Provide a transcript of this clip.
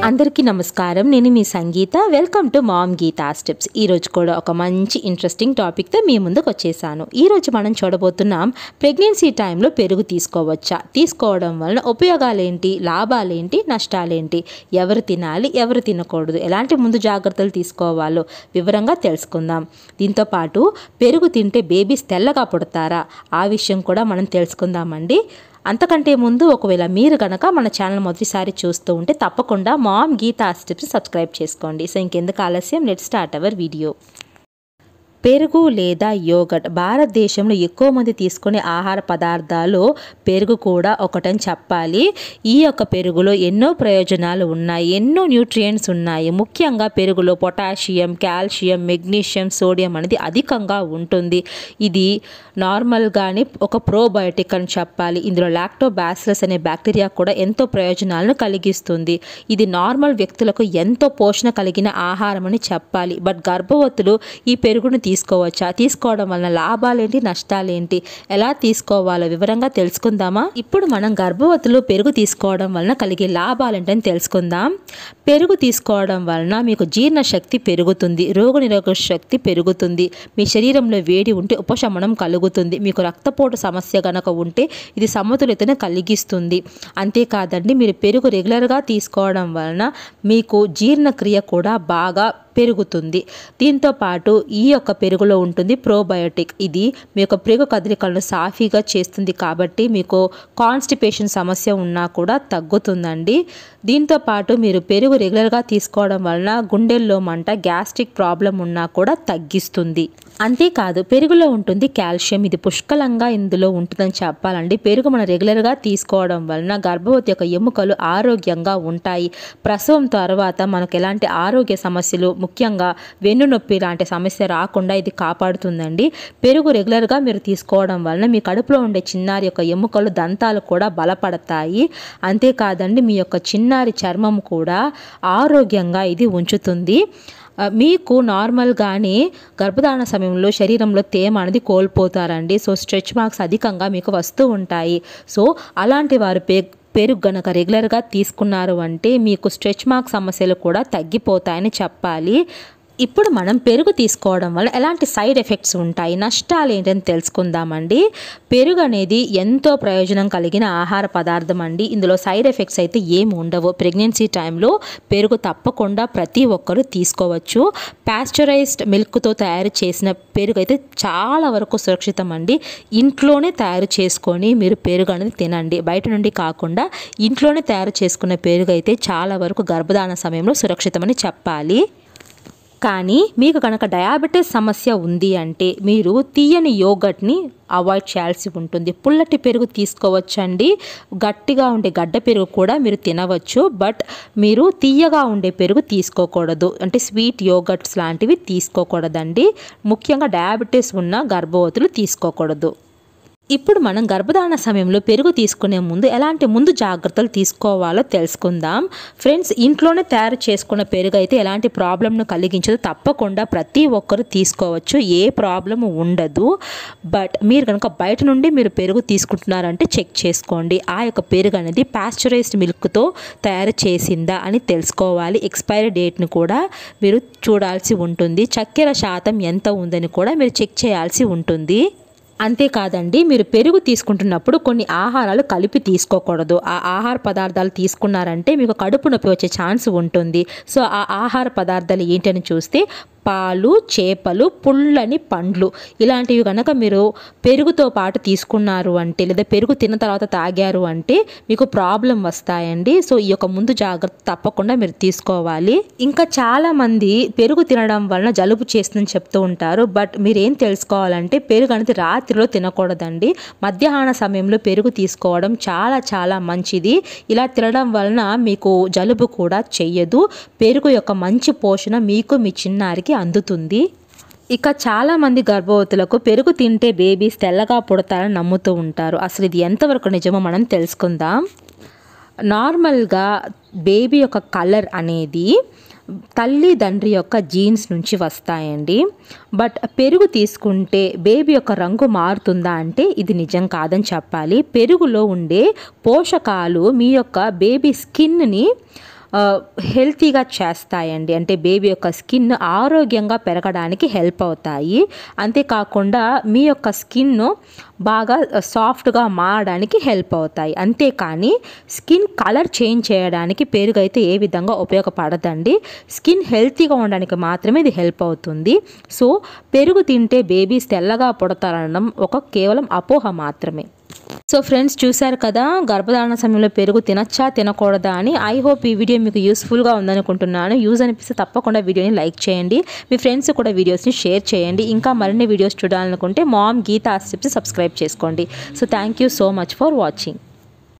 అందరికీ నమస్కారం. నేను మీ Sangeetha. Welcome to mom Geetha steps. ఈరోజు కూడా ఒక మంచి ఇంట్రెస్టింగ్ టాపిక్తో మీ ముందుకు వచ్చేసాను. ఈరోజు మనం చూడబోతున్నాం ప్రెగ్నెన్సీ టైంలో పెరుగు తీసుకోవచ్చా, తీసుకోవడం వలన ఉపయోగాలేంటి, లాభాలేంటి, నష్టాలేంటి, ఎవరు తినాలి, ఎవరు తినకూడదు, ఎలాంటి ముందు జాగ్రత్తలు తీసుకోవాలో వివరంగా తెలుసుకుందాం. దీంతోపాటు పెరుగు తింటే బేబీస్ తెల్లగా పుడతారా, ఆ విషయం కూడా మనం తెలుసుకుందామండి. అంతకంటే ముందు ఒకవేళ మీరు కనుక మన ఛానల్ మొదటిసారి చూస్తూ ఉంటే తప్పకుండా మామ్ గీతా స్టెప్స్ సబ్స్క్రైబ్ చేసుకోండి. సో ఇంకెందుకు ఆలస్యం, లెట్స్ స్టార్ట్ అవర్ వీడియో. పెరుగు లేదా యోగర్ట్ భారతదేశంలో ఎక్కువ మంది తీసుకునే ఆహార పదార్థాలు పెరుగు కూడా ఒకటని చెప్పాలి. ఈ యొక్క పెరుగులో ఎన్నో ప్రయోజనాలు ఉన్నాయి, ఎన్నో న్యూట్రియంట్స్ ఉన్నాయి. ముఖ్యంగా పెరుగులో పొటాషియం, కాల్షియం, మెగ్నీషియం, సోడియం అనేది అధికంగా ఉంటుంది. ఇది నార్మల్గానే ఒక ప్రోబయోటిక్ అని చెప్పాలి. ఇందులో లాక్టోబాసిలస్ అనే బ్యాక్టీరియా కూడా ఎంతో ప్రయోజనాలను కలిగిస్తుంది. ఇది నార్మల్ వ్యక్తులకు ఎంతో పోషణ కలిగిన ఆహారం అని చెప్పాలి. బట్ గర్భవతులు ఈ పెరుగును తీసుకోవచ్చా, తీసుకోవడం వలన లాభాలేంటి, నష్టాలేంటి, ఎలా తీసుకోవాలో వివరంగా తెలుసుకుందామా? ఇప్పుడు మనం గర్భవతులు పెరుగు తీసుకోవడం వలన కలిగే లాభాలేంటని తెలుసుకుందాం. పెరుగు తీసుకోవడం వలన మీకు జీర్ణశక్తి పెరుగుతుంది, రోగనిరోధక శక్తి పెరుగుతుంది, మీ శరీరంలో వేడి ఉంటే ఉపశమనం కలుగుతుంది, మీకు రక్తపోటు సమస్య గనక ఉంటే ఇది సమతుల్యతను కలిగిస్తుంది. అంతేకాదండి, మీరు పెరుగు రెగ్యులర్గా తీసుకోవడం వలన మీకు జీర్ణక్రియ కూడా బాగా పెరుగుతుంది. దీంతో పాటు ఈ యొక్క పెరుగులో ఉంటుంది ప్రోబయోటిక్. ఇది మీ యొక్క పెరుగు కదలికలను సాఫీగా చేస్తుంది కాబట్టి మీకు కాన్స్టిపేషన్ సమస్య ఉన్నా కూడా తగ్గుతుందండి. దీంతో పాటు మీరు పెరుగు రెగ్యులర్గా తీసుకోవడం వలన గుండెల్లో మంట, గ్యాస్ట్రిక్ ప్రాబ్లం ఉన్నా కూడా తగ్గిస్తుంది. అంతేకాదు, పెరుగులో ఉంటుంది కాల్షియం. ఇది పుష్కలంగా ఇందులో ఉంటుందని చెప్పాలండి. పెరుగు మనం రెగ్యులర్గా తీసుకోవడం వలన గర్భవతి యొక్క ఎముకలు ఆరోగ్యంగా ఉంటాయి. ప్రసవం తర్వాత మనకు ఎలాంటి ఆరోగ్య సమస్యలు, ముఖ్యంగా వెన్నునొప్పి లాంటి సమస్య రాకుండా ఇది కాపాడుతుందండి. పెరుగు రెగ్యులర్గా మీరు తీసుకోవడం వలన మీ కడుపులో ఉండే చిన్నారి యొక్క ఎముకలు, దంతాలు కూడా బలపడతాయి. అంతేకాదండి, మీ యొక్క చిన్నారి చర్మం కూడా ఆరోగ్యంగా ఇది ఉంచుతుంది. మీకు నార్మల్గానే గర్భధారణ సమయంలో శరీరంలో తేమ అనేది కోల్పోతారండి. సో స్ట్రెచ్ మార్క్స్ అధికంగా మీకు వస్తూ ఉంటాయి. సో అలాంటి వారు పెరుగు గనక రెగ్యులర్గా తీసుకున్నారు అంటే మీకు స్ట్రెచ్ మార్క్ సమస్యలు కూడా తగ్గిపోతాయని చెప్పాలి. ఇప్పుడు మనం పెరుగు తీసుకోవడం వల్ల ఎలాంటి సైడ్ ఎఫెక్ట్స్ ఉంటాయి, నష్టాలు ఏంటని తెలుసుకుందామండి. పెరుగు అనేది ఎంతో ప్రయోజనం కలిగిన ఆహార పదార్థం అండి. ఇందులో సైడ్ ఎఫెక్ట్స్ అయితే ఏమి ఉండవు. ప్రెగ్నెన్సీ టైంలో పెరుగు తప్పకుండా ప్రతి ఒక్కరూ తీసుకోవచ్చు. పాస్చరైజ్డ్ మిల్క్తో తయారు చేసిన పెరుగు అయితే చాలా వరకు సురక్షితం అండి. ఇంట్లోనే తయారు చేసుకొని మీరు పెరుగు అనేది తినండి. బయట నుండి కాకుండా ఇంట్లోనే తయారు చేసుకున్న పెరుగు అయితే చాలా వరకు గర్భధారణ సమయంలో సురక్షితమని చెప్పాలి. కానీ మీకు కనుక డయాబెటీస్ సమస్య ఉంది అంటే మీరు తీయని యోగర్ట్ని అవాయిడ్ చేయాల్సి ఉంటుంది. పుల్లటి పెరుగు తీసుకోవచ్చండి. గట్టిగా ఉండే గడ్డ పెరుగు కూడా మీరు తినవచ్చు. బట్ మీరు తీయగా ఉండే పెరుగు తీసుకోకూడదు. అంటే స్వీట్ యోగర్ట్స్ లాంటివి తీసుకోకూడదండి. ముఖ్యంగా డయాబెటీస్ ఉన్న గర్భవతులు తీసుకోకూడదు. ఇప్పుడు మనం గర్భధారణ సమయంలో పెరుగు తీసుకునే ముందు ఎలాంటి ముందు జాగ్రత్తలు తీసుకోవాలో తెలుసుకుందాం. ఫ్రెండ్స్, ఇంట్లోనే తయారు చేసుకున్న పెరుగు అయితే ఎలాంటి ప్రాబ్లంను కలిగించదు. తప్పకుండా ప్రతి ఒక్కరు తీసుకోవచ్చు, ఏ ప్రాబ్లము ఉండదు. బట్ మీరు కనుక బయట నుండి మీరు పెరుగు తీసుకుంటున్నారంటే చెక్ చేసుకోండి. ఆ యొక్క పెరుగు అనేది పాస్చరైజ్డ్ మిల్క్తో తయారు చేసిందా అని తెలుసుకోవాలి. ఎక్స్పైరీ డేట్ని కూడా మీరు చూడాల్సి ఉంటుంది. చక్కెర శాతం ఎంత ఉందని కూడా మీరు చెక్ చేయాల్సి ఉంటుంది. అంతేకాదండి, మీరు పెరుగు తీసుకుంటున్నప్పుడు కొన్ని ఆహారాలు కలిపి తీసుకోకూడదు. ఆ ఆహార పదార్థాలు తీసుకున్నారంటే మీకు కడుపు నొప్పి వచ్చే ఛాన్స్ ఉంటుంది. సో ఆ ఆహార పదార్థాలు ఏంటని చూస్తే పాలు, చేపలు, పుల్లని పండ్లు ఇలాంటివి కనుక మీరు పెరుగుతో పాటు తీసుకున్నారు అంటే, లేదా పెరుగు తిన్న తర్వాత తాగారు అంటే మీకు ప్రాబ్లం వస్తాయండి. సో ఈ యొక్క ముందు జాగ్రత్త తప్పకుండా మీరు తీసుకోవాలి. ఇంకా చాలామంది పెరుగు తినడం వలన జలుబు చేస్తుందని చెప్తూ ఉంటారు. బట్ మీరేం తెలుసుకోవాలంటే పెరుగు అనేది రాత్రిలో తినకూడదండి. మధ్యాహ్న సమయంలో పెరుగు తీసుకోవడం చాలా చాలా మంచిది. ఇలా తినడం వలన మీకు జలుబు కూడా చెయ్యదు. పెరుగు యొక్క మంచి పోషణ మీకు, మీ చిన్నారికి అందుతుంది. ఇక చాలామంది గర్భవతులకు పెరుగు తింటే బేబీస్ తెల్లగా పుడతారని నమ్ముతూ ఉంటారు. అసలు ఇది ఎంతవరకు నిజమో మనం తెలుసుకుందాం. నార్మల్గా బేబీ యొక్క కలర్ అనేది తల్లిదండ్రి యొక్క జీన్స్ నుంచి వస్తాయండి. బట్ పెరుగు తీసుకుంటే బేబీ యొక్క రంగు మారుతుందా అంటే ఇది నిజం కాదని చెప్పాలి. పెరుగులో ఉండే పోషకాలు మీ యొక్క బేబీ స్కిన్ని హెల్తీగా చేస్తాయండి. అంటే బేబీ యొక్క స్కిన్ ఆరోగ్యంగా పెరగడానికి హెల్ప్ అవుతాయి. అంతేకాకుండా మీ యొక్క స్కిన్ బాగా సాఫ్ట్గా మారడానికి హెల్ప్ అవుతాయి. అంతేకాని స్కిన్ కలర్ చేంజ్ చేయడానికి పెరుగు అయితే ఏ విధంగా ఉపయోగపడదండి. స్కిన్ హెల్తీగా ఉండడానికి మాత్రమే ఇది హెల్ప్ అవుతుంది. సో పెరుగు తింటే బేబీస్ తెల్లగా పుడతారనడం కేవలం అపోహ మాత్రమే. సో ఫ్రెండ్స్, చూశారు కదా గర్భధారణ సమయంలో పెరుగు తినచ్చా తినకూడదా అని. ఐ హోప్ ఈ వీడియో మీకు యూస్ఫుల్గా ఉందనుకుంటున్నాను. యూజ్ అనిపిస్తే తప్పకుండా వీడియోని లైక్ చేయండి. మీ ఫ్రెండ్స్ కూడా వీడియోస్ని షేర్ చేయండి. ఇంకా మరిన్ని వీడియోస్ చూడాలనుకుంటే మామ్ గీతా టిప్స్ సబ్స్క్రైబ్ చేసుకోండి. So thank you so much for watching.